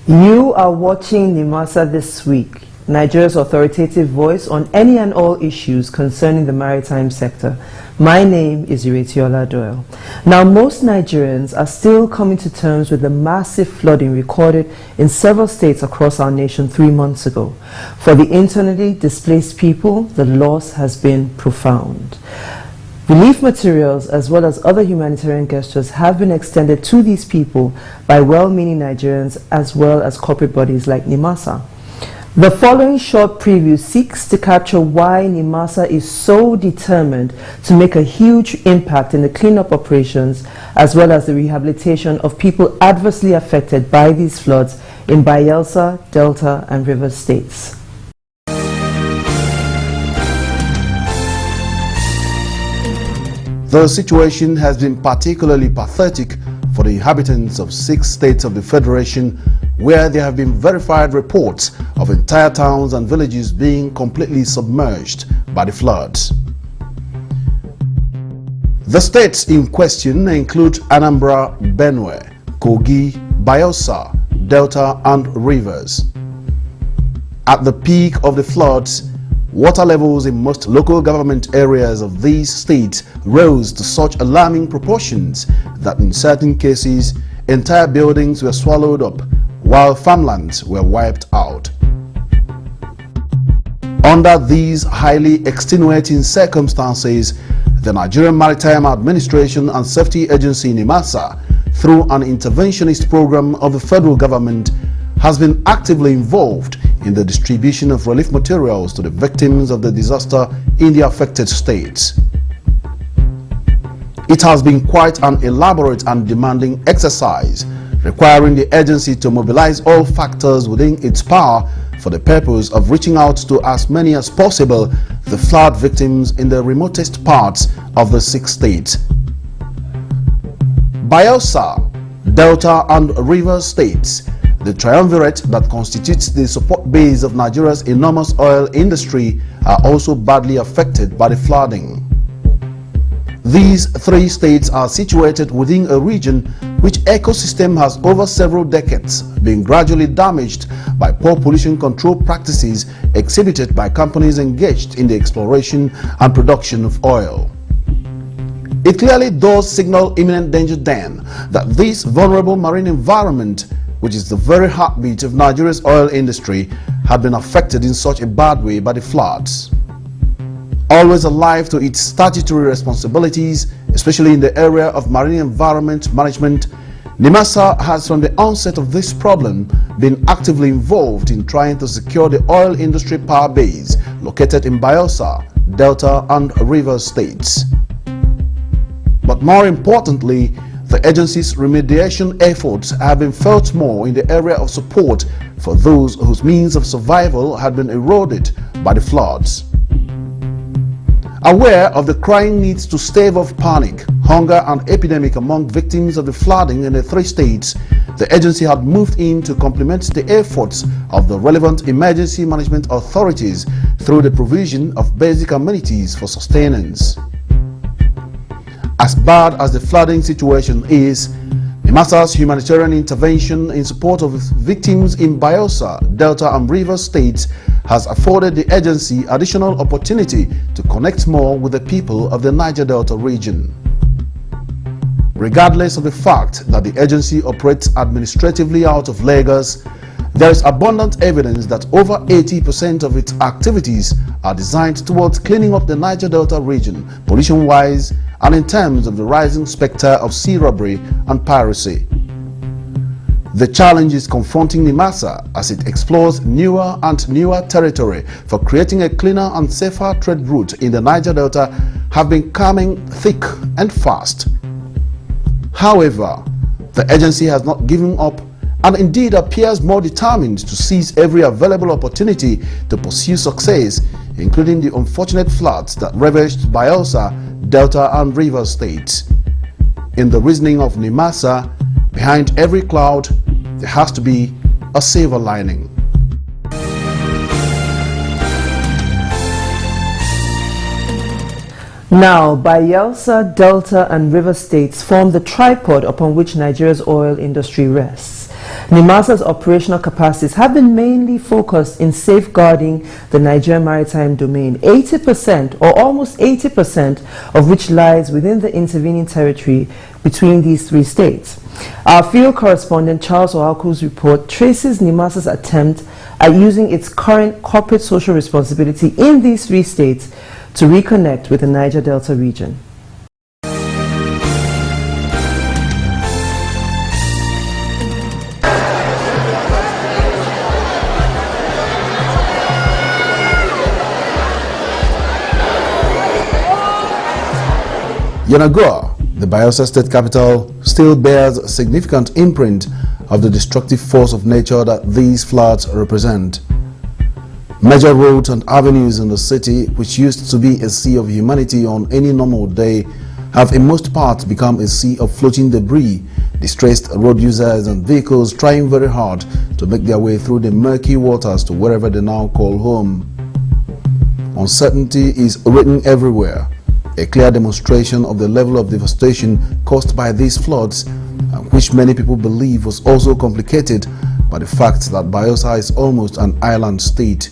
You are watching Nimasa This Week, Nigeria's authoritative voice on any and all issues concerning the maritime sector. My name is Iretiola Doyle. Now, most Nigerians are still coming to terms with the massive flooding recorded in several states across our nation 3 months ago. For the internally displaced people, the loss has been profound. Relief materials as well as other humanitarian gestures have been extended to these people by well-meaning Nigerians as well as corporate bodies like Nimasa. The following short preview seeks to capture why Nimasa is so determined to make a huge impact in the cleanup operations as well as the rehabilitation of people adversely affected by these floods in Bayelsa, Delta and Rivers states. The situation has been particularly pathetic for the inhabitants of 6 states of the Federation, where there have been verified reports of entire towns and villages being completely submerged by the floods. The states in question include Anambra, Benue, Kogi, Bayelsa, Delta and Rivers. At the peak of the floods, water levels in most local government areas of these states rose to such alarming proportions that in certain cases, entire buildings were swallowed up, while farmlands were wiped out. Under these highly extenuating circumstances, the Nigerian Maritime Administration and Safety Agency Nimasa, through an interventionist program of the federal government, has been actively involved in the distribution of relief materials to the victims of the disaster in the affected states. It has been quite an elaborate and demanding exercise, requiring the agency to mobilize all factors within its power for the purpose of reaching out to as many as possible the flood victims in the remotest parts of the 6 states. Bayelsa, Delta and Rivers states, the triumvirate that constitutes the support base of Nigeria's enormous oil industry, are also badly affected by the flooding. These 3 states are situated within a region which ecosystem has over several decades been gradually damaged by poor pollution control practices exhibited by companies engaged in the exploration and production of oil. It clearly does signal imminent danger then that this vulnerable marine environment, which is the very heartbeat of Nigeria's oil industry, had been affected in such a bad way by the floods. Always alive to its statutory responsibilities, especially in the area of marine environment management, Nimasa has from the onset of this problem been actively involved in trying to secure the oil industry power base located in Bayelsa, Delta and Rivers states. But more importantly, the agency's remediation efforts have been felt more in the area of support for those whose means of survival had been eroded by the floods. Aware of the crying needs to stave off panic, hunger and epidemic among victims of the flooding in the 3 states, the agency had moved in to complement the efforts of the relevant emergency management authorities through the provision of basic amenities for sustenance. As bad as the flooding situation is, Nimasa's humanitarian intervention in support of victims in Bayelsa, Delta and Rivers states has afforded the agency additional opportunity to connect more with the people of the Niger Delta region. Regardless of the fact that the agency operates administratively out of Lagos, there is abundant evidence that over 80% of its activities are designed towards cleaning up the Niger Delta region, pollution-wise, and in terms of the rising specter of sea robbery and piracy. The challenge is confronting Nimasa as it explores newer and newer territory for creating a cleaner and safer trade route in the Niger Delta have been coming thick and fast. However, the agency has not given up and indeed appears more determined to seize every available opportunity to pursue success, including the unfortunate floods that ravaged Bayelsa, Delta and Rivers states. In the reasoning of Nimasa, behind every cloud, there has to be a silver lining. Now, Bayelsa, Delta and River states form the tripod upon which Nigeria's oil industry rests. Nimasa's operational capacities have been mainly focused in safeguarding the Nigerian maritime domain, 80% or almost 80% of which lies within the intervening territory between these three states. Our field correspondent Charles Oaku's report traces Nimasa's attempt at using its current corporate social responsibility in these three states to reconnect with the Niger Delta region. Yenagoa, the Bayelsa state capital, still bears a significant imprint of the destructive force of nature that these floods represent. Major roads and avenues in the city, which used to be a sea of humanity on any normal day, have in most parts become a sea of floating debris, distressed road users and vehicles trying very hard to make their way through the murky waters to wherever they now call home. Uncertainty is written everywhere, a clear demonstration of the level of devastation caused by these floods, which many people believe was also complicated by the fact that Bayelsa is almost an island state.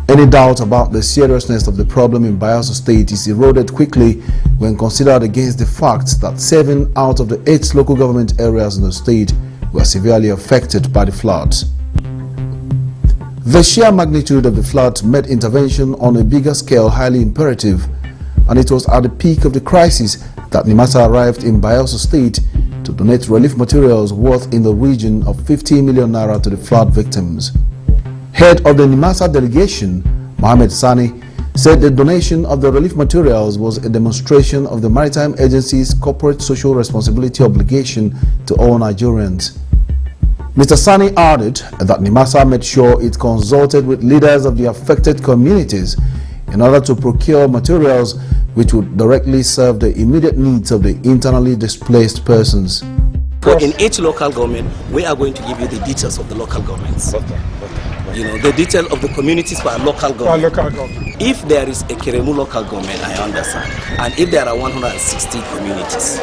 Any doubt about the seriousness of the problem in Bayelsa state is eroded quickly when considered against the fact that 7 out of the 8 local government areas in the state were severely affected by the floods. The sheer magnitude of the floods made intervention on a bigger scale highly imperative, and it was at the peak of the crisis that Nimasa arrived in Bayelsa state to donate relief materials worth in the region of 50 million naira to the flood victims. Head of the Nimasa delegation, Mohammed Sani, said the donation of the relief materials was a demonstration of the Maritime Agency's corporate social responsibility obligation to all Nigerians. Mr. Sani added that Nimasa made sure it consulted with leaders of the affected communities in order to procure materials which would directly serve the immediate needs of the internally displaced persons. In each local government, we are going to give you the details of the local governments. You know, the detail of the communities for our local government. If there is a Keremu local government, I understand. And if there are 160 communities,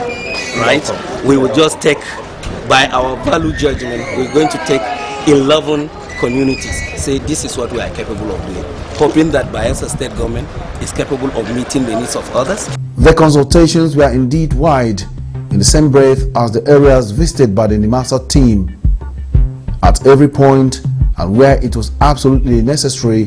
right, we will just take, by our value judgment, we're going to take 11 communities, say this is what we are capable of doing, hoping that Bayelsa state government is capable of meeting the needs of others. The consultations were indeed wide, in the same breath as the areas visited by the Nimasa team. At every point and where it was absolutely necessary,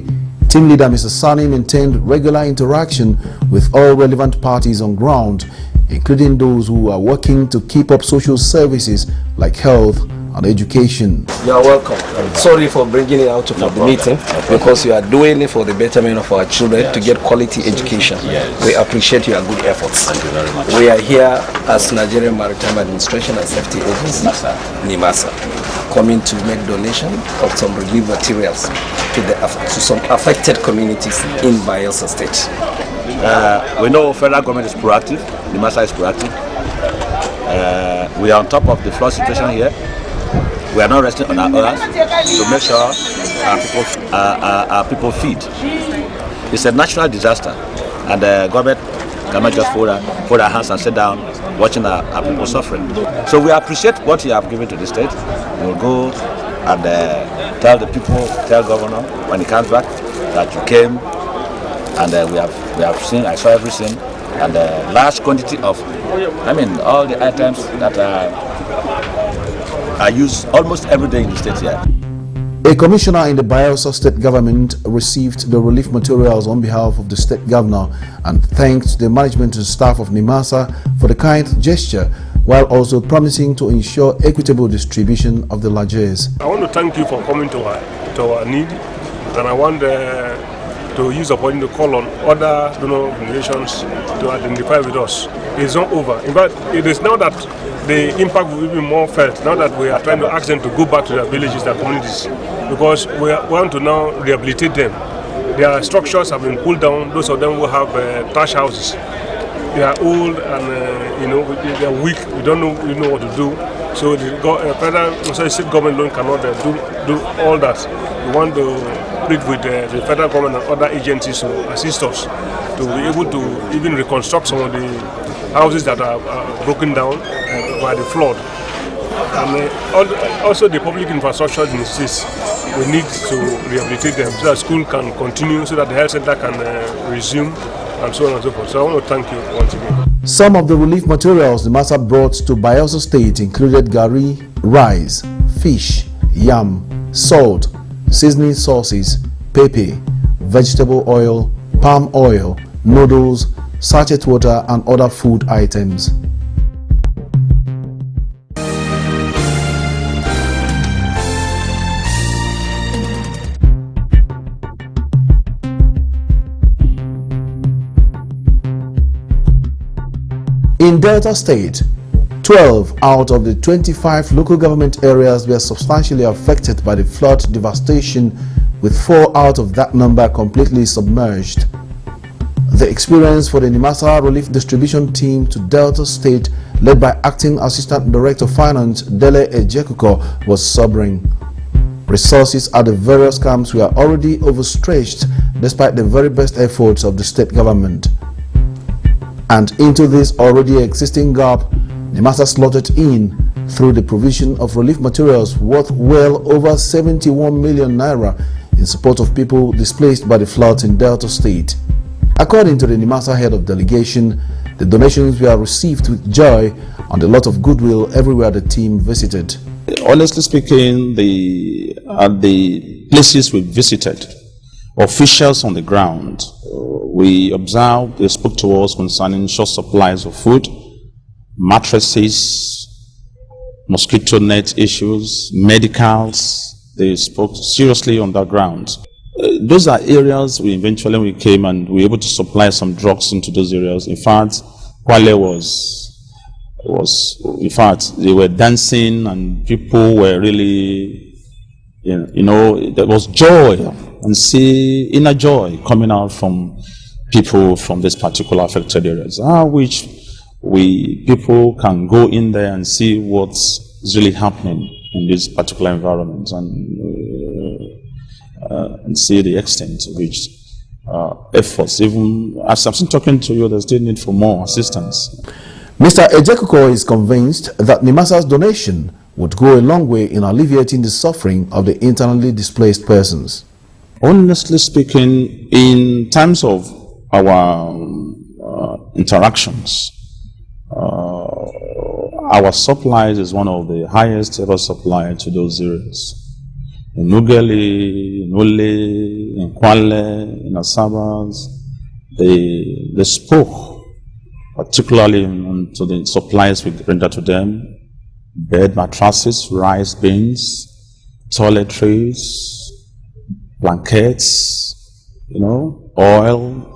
team leader Mr. Sani maintained regular interaction with all relevant parties on ground, including those who are working to keep up social services like health and education. You are welcome. Sorry for bringing it out of the meeting, because you are doing it for the betterment of our children to get quality education. We appreciate your good efforts. Thank you very much. We are here as Nigerian Maritime Administration and Safety Agency, Nimasa, coming to make donation of some relief materials to some affected communities in Bayelsa State. We know federal government is proactive, Nimasa is proactive. We are on top of the flood situation here. We are not resting on our oars to make sure our people feed. It's a natural disaster, and the government cannot just fold our hands and sit down watching our people suffering. So we appreciate what you have given to the state. We will go and tell the people, tell governor when he comes back that you came, and we have seen, I saw everything, and large quantity of, all the items that are used almost every day in the state here. A commissioner in the Bayelsa state government received the relief materials on behalf of the state governor and thanked the management and staff of Nimasa for the kind gesture, while also promising to ensure equitable distribution of the largesse. I want to thank you for coming to our need, and I want to use the point to call on other donor organizations to identify with us. It's not over. In fact, it is now that the impact will be more felt, now that we are trying to ask them to go back to their villages, their communities, because we want to now rehabilitate them. Their structures have been pulled down. Those of them who have thatch houses, they are old and they are weak. We don't know what to do. So the federal state government alone cannot do all that. We want to plead with the federal government and other agencies to assist us to be able to even reconstruct some of the houses that are broken down by the flood. And also the public infrastructure in the states, we need to rehabilitate them so that school can continue, so that the health center can resume, and so on and so forth. So I want to thank you once again. Some of the relief materials Nimasa brought to Bayelsa State included gari, rice, fish, yam, salt, seasoning sauces, pepper, vegetable oil, palm oil, noodles, sachet water, and other food items. In Delta State, 12 out of the 25 local government areas were substantially affected by the flood devastation, with 4 out of that number completely submerged. The experience for the Nimasa Relief Distribution Team to Delta State, led by Acting Assistant Director of Finance Dele Ejekuko, was sobering. Resources at the various camps were already overstretched despite the very best efforts of the state government. And into this already existing gap, Nimasa slotted in through the provision of relief materials worth well over 71 million naira in support of people displaced by the floods in Delta State. According to the Nimasa head of delegation, the donations were received with joy and a lot of goodwill everywhere the team visited. Honestly speaking, at the places we visited, officials on the ground, we observed, they spoke to us concerning short supplies of food, mattresses, mosquito net issues, medicals. They spoke seriously on that ground. Those are areas we eventually came and we were able to supply some drugs into those areas. In fact, Kwale was in fact, they were dancing and people were really, there was joy and inner joy coming out from people from this particular affected areas, which people can go in there and see what's really happening in this particular environment and see the extent to which efforts, even as I'm still talking to you, there's still need for more assistance. Mr. Ejekuko is convinced that Nimasa's donation would go a long way in alleviating the suffering of the internally displaced persons. Honestly speaking, in terms of our interactions, our supplies is one of the highest ever supply to those areas. In Nugeli, in Ule, in Kwale, in Asabas, they spoke particularly to the supplies we render to them: bed mattresses, rice bins, toiletries, blankets, oil.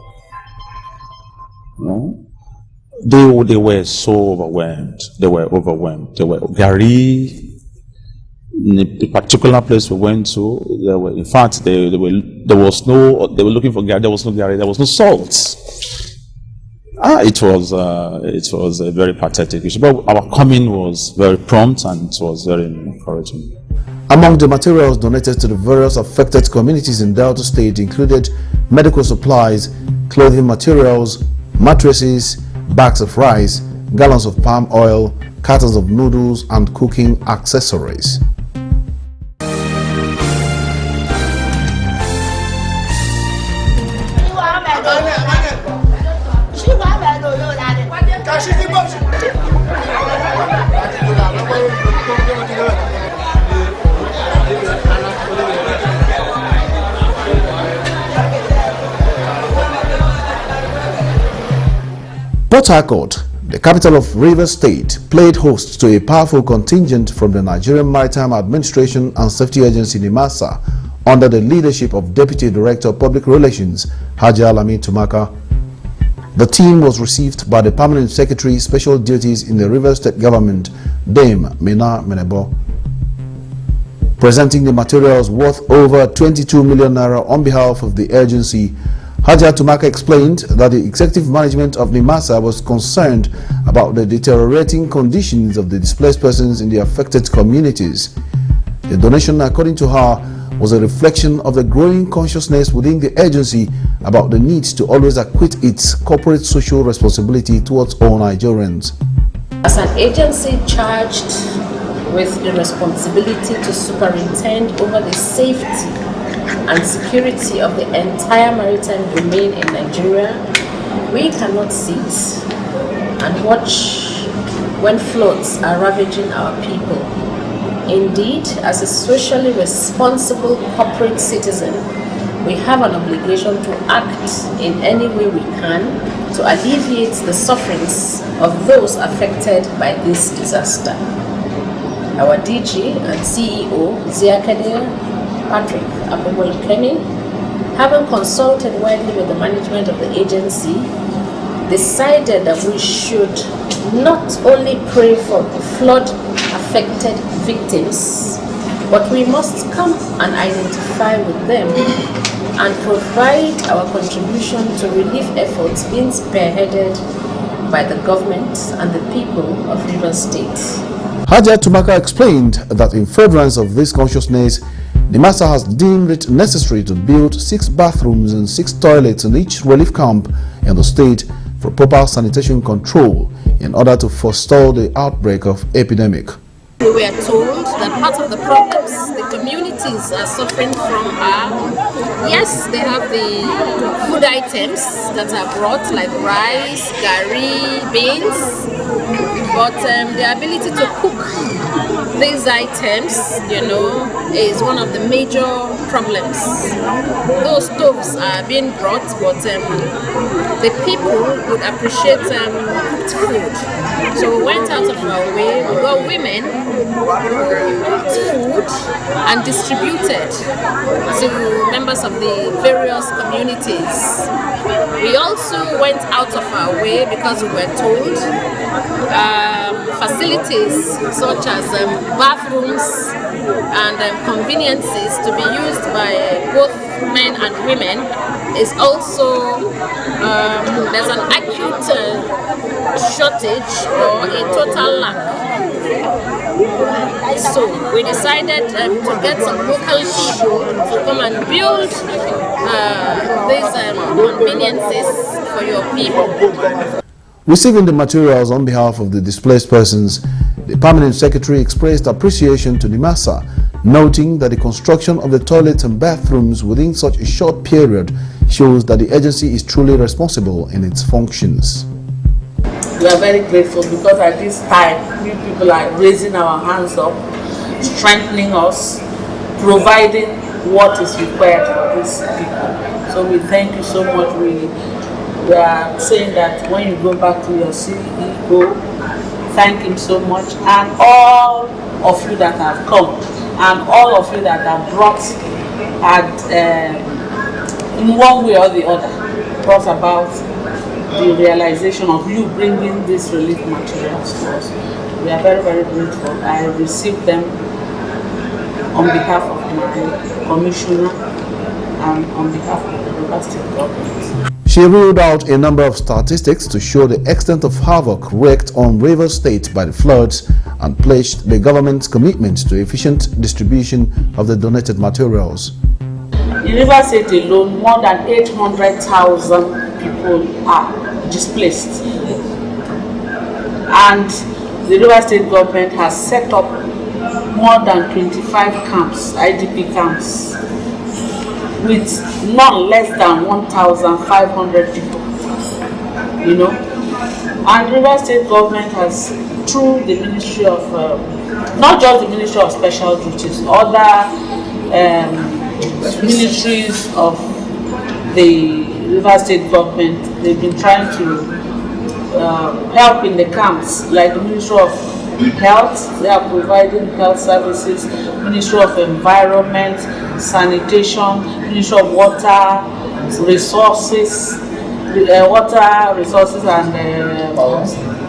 They were so overwhelmed. They were overwhelmed. They were gari. In the particular place we went to, in fact, they were looking for gari. There was no gari. There was no salt. It was a very pathetic issue. But our coming was very prompt and it was very encouraging. Among the materials donated to the various affected communities in Delta State included medical supplies, clothing materials, mattresses, bags of rice, gallons of palm oil, cartons of noodles, and cooking accessories. Port Harcourt, the capital of Rivers State, played host to a powerful contingent from the Nigerian Maritime Administration and Safety Agency Nimasa under the leadership of Deputy Director of Public Relations Haji Alami Tumaka. The team was received by the Permanent Secretary Special Duties in the Rivers State Government, Dame Mina Menebo. Presenting the materials worth over 22 million naira on behalf of the agency, Haji Tumaka explained that the executive management of Nimasa was concerned about the deteriorating conditions of the displaced persons in the affected communities. The donation, according to her, was a reflection of the growing consciousness within the agency about the need to always acquit its corporate social responsibility towards all Nigerians. As an agency charged with the responsibility to superintend over the safety and security of the entire maritime domain in Nigeria, we cannot sit and watch when floods are ravaging our people. Indeed, as a socially responsible corporate citizen, we have an obligation to act in any way we can to alleviate the sufferings of those affected by this disaster. Our DG and CEO, Ziakade Patrick Abubakemi, having consulted widely with the management of the agency, decided that we should not only pray for flood-affected victims, but we must come and identify with them and provide our contribution to relief efforts being spearheaded by the government and the people of Rivers State. Haja Tumaka explained that in furtherance of this consciousness, Nimasa has deemed it necessary to build 6 bathrooms and 6 toilets in each relief camp in the state for proper sanitation control in order to forestall the outbreak of epidemic. We were told that part of the problems the communities are suffering from are, yes, they have the food items that are brought like rice, gari, beans, but the ability to cook these items, is one of the major problems. Those stoves are being brought, but the people would appreciate cooked food. So we went out of our way, we got women who cooked food and distributed to members of the various communities. We also went out of our way because we were told facilities such as bathrooms and conveniences to be used by both men and women is also, there's an acute shortage or a total lack. So we decided to get some local people to come and build these conveniences for your people. Receiving the materials on behalf of the displaced persons, the Permanent Secretary expressed appreciation to Nimasa, noting that the construction of the toilets and bathrooms within such a short period shows that the agency is truly responsible in its functions. We are very grateful because at this time, we people are raising our hands up, strengthening us, providing what is required for these people. So we thank you so much. We are saying that when you go back to your CEO, thank him so much, and all of you that have come, and all of you that have brought, in one way or the other, brought about the realization of you bringing these relief materials to us. We are very, very grateful. I received them on behalf of my commissioner and on behalf of the Rivers State government. She ruled out a number of statistics to show the extent of havoc wreaked on Rivers State by the floods and pledged the government's commitment to efficient distribution of the donated materials. In Rivers State alone, more than 800,000 people are displaced. And the Rivers State government has set up more than 25 camps, IDP camps, with none less than 1,500 people, And Rivers State government has, through the Ministry of, not just the Ministry of Special Duties, other ministries of the Rivers State government, they've been trying to help in the camps, like the Ministry of Health, they are providing health services, Ministry of Environment, Sanitation, Ministry of Water Resources, and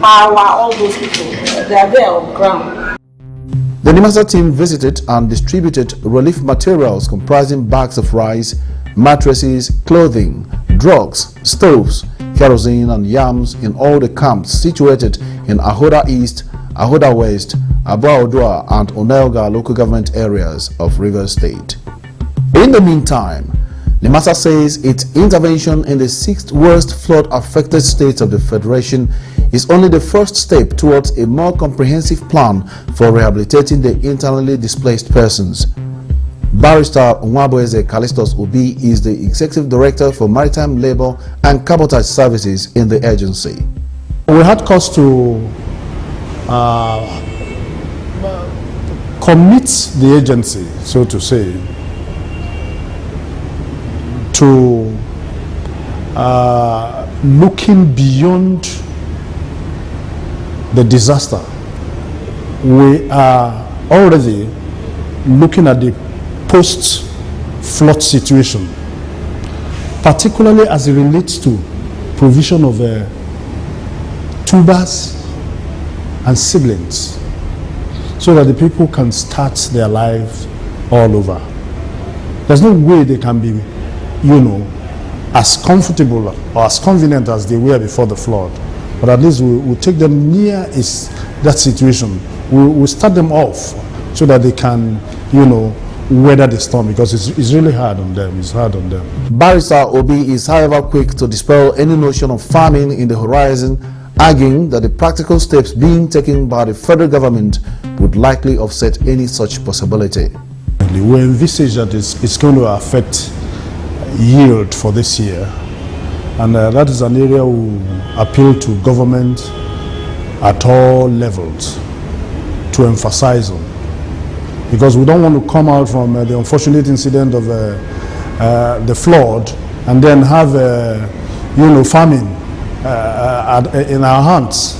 power, all those people, they are there on ground. The Nimasa team visited and distributed relief materials comprising bags of rice, mattresses, clothing, drugs, stoves, kerosene and yams in all the camps situated in Ahoda East, Ahoda West, Abaodua and Onelga local government areas of Rivers State. In the meantime, Nimasa says its intervention in the 6th worst flood-affected state of the Federation is only the first step towards a more comprehensive plan for rehabilitating the internally displaced persons. Barrister Nwabueze Callistus Obi is the Executive Director for Maritime Labour and Cabotage Services in the agency. We had cause to commit the agency, so to say, to looking beyond the disaster. We are already looking at the post-flood situation, particularly as it relates to provision of tubers and siblings, so that the people can start their lives all over. There's no way they can be, as comfortable or as convenient as they were before the flood. But at least we'll take them near that situation. We'll start them off so that they can, weather the storm, because it's really hard on them. It's hard on them. Barrister Obi is, however, quick to dispel any notion of famine in the horizon, arguing that the practical steps being taken by the federal government would likely offset any such possibility. We envisage that it's going to affect yield for this year, and that is an area we appeal to government at all levels to emphasize on, because we don't want to come out from the unfortunate incident of the flood and then have famine in our hands.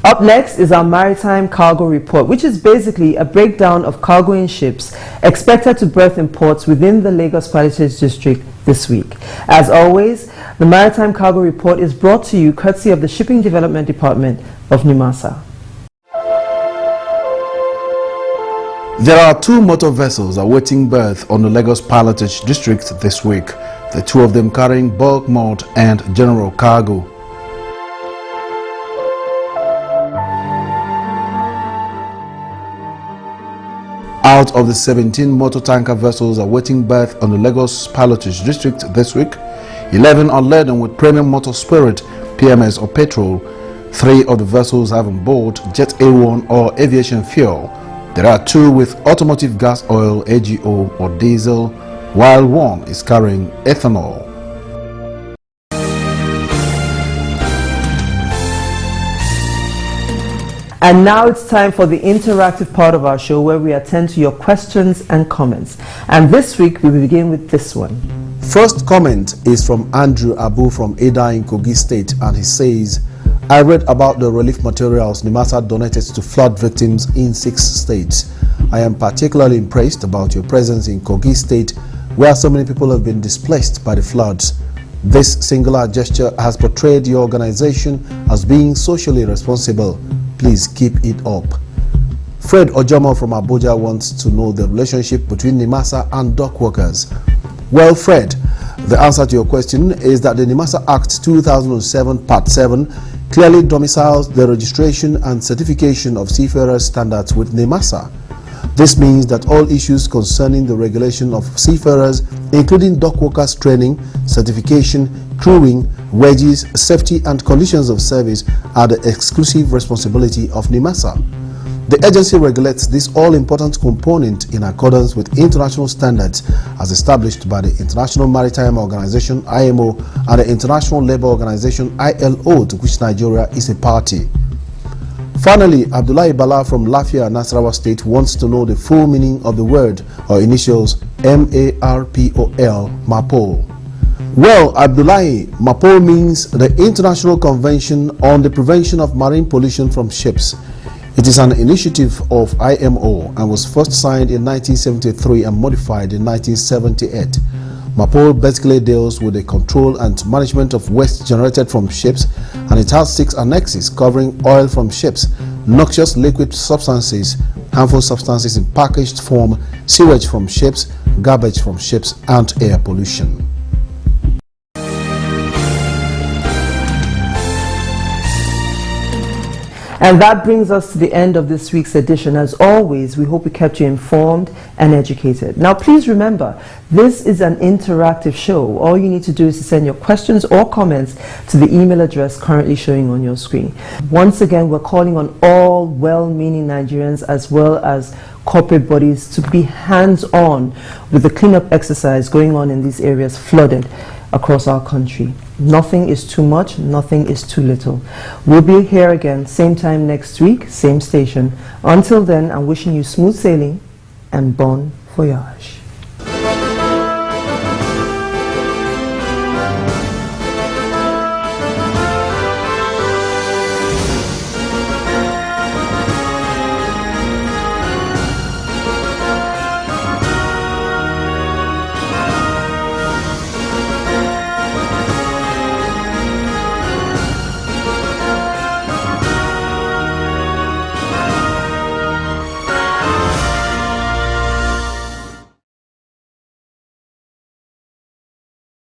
Up next is our Maritime Cargo Report, which is basically a breakdown of cargoing ships expected to berth in ports within the Lagos Palisades District this week. As always, the Maritime Cargo Report is brought to you courtesy of the Shipping Development Department of Nimasa. There are 2 motor vessels awaiting berth on the Lagos Palisades District this week, the 2 of them carrying bulk malt and general cargo. Out of the 17 motor tanker vessels awaiting berth on the Lagos Palisades District this week, 11 are laden with premium motor spirit, PMS or petrol. 3 of the vessels have on board Jet A1 or aviation fuel. There are 2 with automotive gas oil, AGO or diesel, while 1 is carrying ethanol. And now it's time for the interactive part of our show, where we attend to your questions and comments. And this week we will begin with this one. First comment is from Andrew Abu from Ada in Kogi State, and he says, I read about the relief materials Nimasa donated to flood victims in 6 states. I am particularly impressed about your presence in Kogi State, where so many people have been displaced by the floods. This singular gesture has portrayed your organization as being socially responsible. Please keep it up. Fred Ojomo from Abuja wants to know the relationship between Nimasa and dock workers. Well, Fred, the answer to your question is that the Nimasa Act 2007 Part 7 clearly domiciles the registration and certification of seafarers standards with Nimasa. This means that all issues concerning the regulation of seafarers, including dock workers training, certification, crewing, wages, safety and conditions of service, are the exclusive responsibility of Nimasa. The agency regulates this all-important component in accordance with international standards as established by the International Maritime Organization (IMO) and the International Labour Organization (ILO), to which Nigeria is a party. Finally, Abdullahi Bala from Lafia, Nasarawa State wants to know the full meaning of the word or initials MARPOL, MAPOL. Well, Abdullahi, MAPOL means the International Convention on the Prevention of Marine Pollution from Ships. It is an initiative of IMO and was first signed in 1973 and modified in 1978. MAPOL basically deals with the control and management of waste generated from ships, and it has 6 annexes covering oil from ships, noxious liquid substances, harmful substances in packaged form, sewage from ships, garbage from ships, and air pollution. And that brings us to the end of this week's edition. As always, we hope we kept you informed and educated. Now, please remember, this is an interactive show. All you need to do is to send your questions or comments to the email address currently showing on your screen. Once again, we're calling on all well-meaning Nigerians as well as corporate bodies to be hands-on with the cleanup exercise going on in these areas flooded across our country. Nothing is too much, nothing is too little. We'll be here again, same time next week, same station. Until then, I'm wishing you smooth sailing and bon voyage.